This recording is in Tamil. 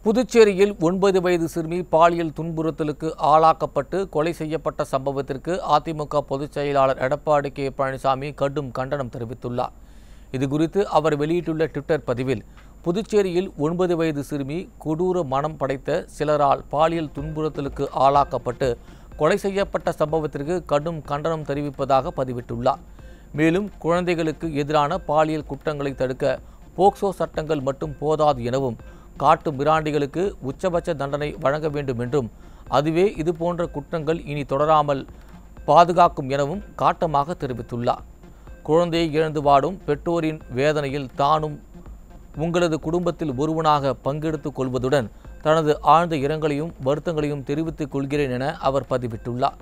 புதுச்சேரியில் 9 வயது சிறுமி பாலியல் துன்புறுத்தலுக்கு ஆளாக்கப்பட்டு கொலை செய்யப்பட்ட சம்பவத்திற்கு அதிமுக பொதுச் செயலாளர் எடப்பாடி கே பழனிசாமி கடும் கண்டனம் தெரிவித்துள்ளார். இதுகுறித்து அவர் வெளியிட்டுள்ள ட்விட்டர் பதிவில், புதுச்சேரியில் 9 வயது சிறுமி கொடூர மனம் படைத்த சிலரால் பாலியல் துன்புறுத்தலுக்கு ஆளாக்கப்பட்டு கொலை செய்யப்பட்ட சம்பவத்திற்கு கடும் கண்டனம் தெரிவிப்பதாக பதிவிட்டுள்ளார். மேலும் குழந்தைகளுக்கு எதிரான பாலியல் குற்றங்களை தடுக்க போக்சோ சட்டங்கள் மட்டும் போதாது எனவும், காட்டு மிராண்டிகளுக்கு உச்சபட்ச தண்டனை வழங்க வேண்டும் என்றும், அதுவே இதுபோன்ற குற்றங்கள் இனி தொடராமல் பாதுகாக்கும் எனவும் காட்டமாக தெரிவித்துள்ளார். குழந்தையை இழந்து வாடும் பெற்றோரின் வேதனையில் தானும் உங்களது குடும்பத்தில் ஒருவனாக பங்கெடுத்துக் கொள்வதுடன் தனது ஆழ்ந்த இரங்கலையும் வருத்தங்களையும் தெரிவித்துக் கொள்கிறேன் என அவர் பதிவிட்டுள்ளார்.